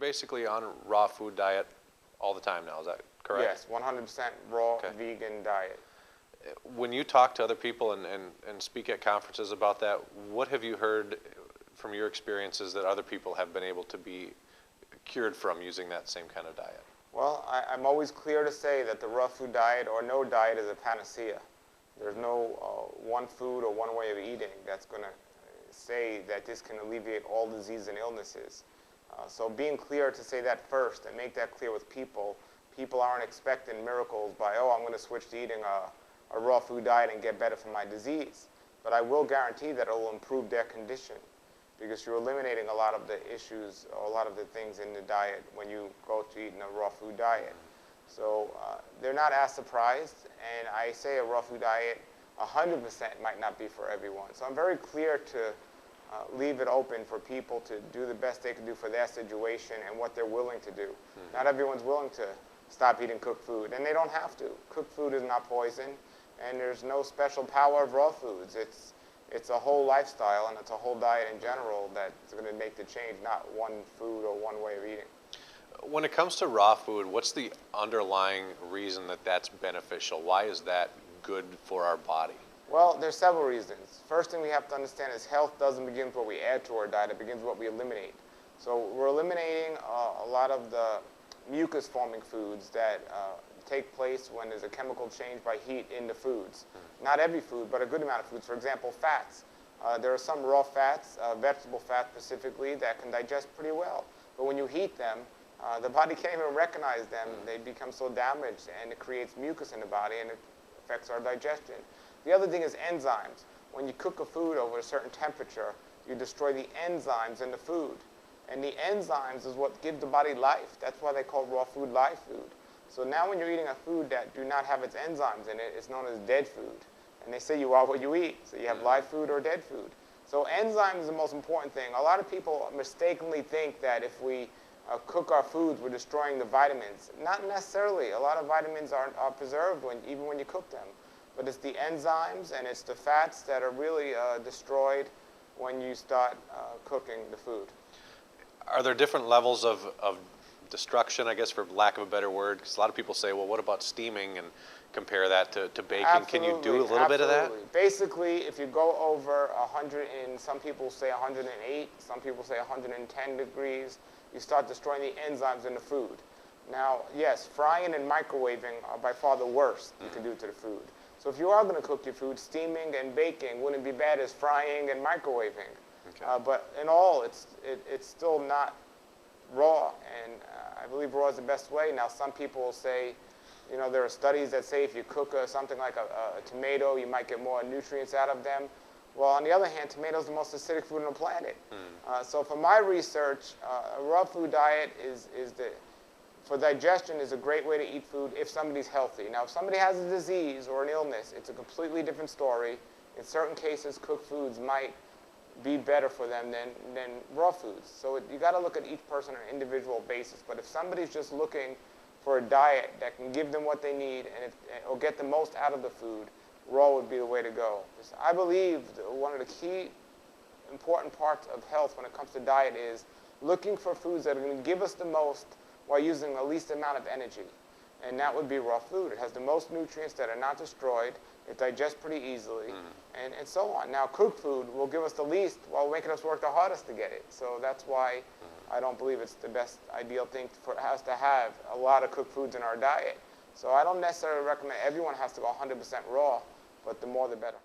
basically on a raw food diet all the time now, is that correct? Yes, 100% raw vegan diet. When you talk to other people and speak at conferences about that, what have you heard from your experiences that other people have been able to be cured from using that same kind of diet? Well, I'm always clear to say that the raw food diet or no diet is a panacea. There's no one food or one way of eating that's going to say that this can alleviate all disease and illnesses. So being clear to say that first and make that clear with people. People aren't expecting miracles by, oh, I'm going to switch to eating a raw food diet and get better from my disease. But I will guarantee that it will improve their condition because you're eliminating a lot of the issues or a lot of the things in the diet when you go to eating a raw food diet. So they're not as surprised, and I say a raw food diet 100% might not be for everyone. So I'm very clear to leave it open for people to do the best they can do for their situation and what they're willing to do. Not everyone's willing to stop eating cooked food, and they don't have to. Cooked food is not poison, and there's no special power of raw foods. It's a whole lifestyle, and it's a whole diet in general that's going to make the change, not one food or one way of eating. When it comes to raw food, what's the underlying reason that that's beneficial? Why is that good for our body? Well, there's several reasons. First thing we have to understand is health doesn't begin with what we add to our diet, it begins with what we eliminate. So we're eliminating a lot of the mucus-forming foods that take place when there's a chemical change by heat in the foods. Not every food, but a good amount of foods. For example, fats. There are some raw fats, vegetable fats specifically, that can digest pretty well. But when you heat them, the body can't even recognize them. They become so damaged, and it creates mucus in the body, and it affects our digestion. The other thing is enzymes. When you cook a food over a certain temperature, you destroy the enzymes in the food. And the enzymes is what give the body life. That's why they call raw food live food. So now when you're eating a food that do not have its enzymes in it, it's known as dead food. And they say you are what you eat. So you have live food or dead food. So enzymes is the most important thing. A lot of people mistakenly think that if we cook our foods, we're destroying the vitamins. Not necessarily. A lot of vitamins are preserved even when you cook them. But it's the enzymes and it's the fats that are really destroyed when you start cooking the food. Are there different levels of destruction, I guess, for lack of a better word? Because a lot of people say, well, what about steaming, and compare that to baking? Absolutely, can you do a little bit of that? Basically, if you go over 100, and some people say 108, some people say 110 degrees, you start destroying the enzymes in the food. Now, yes, frying and microwaving are by far the worst you can do to the food. So if you are going to cook your food, steaming and baking wouldn't be bad as frying and microwaving. Okay. But in all, it's still not raw, and I believe raw is the best way. Now, some people will say, you know, there are studies that say if you cook something like a tomato, you might get more nutrients out of them. Well, on the other hand, tomato is the most acidic food on the planet. So for my research, a raw food diet for digestion is a great way to eat food if somebody's healthy. Now, if somebody has a disease or an illness, it's a completely different story. In certain cases, cooked foods might be better for them than raw foods. So you got to look at each person on an individual basis. But if somebody's just looking for a diet that can give them what they need or get the most out of the food, raw would be the way to go. I believe one of the key important parts of health when it comes to diet is looking for foods that are going to give us the most while using the least amount of energy. And that would be raw food. It has the most nutrients that are not destroyed. It digests pretty easily, and so on. Now, cooked food will give us the least while making us work the hardest to get it. So that's why I don't believe it's the best ideal thing for us to have a lot of cooked foods in our diet. So I don't necessarily recommend everyone has to go 100% raw, but the more the better.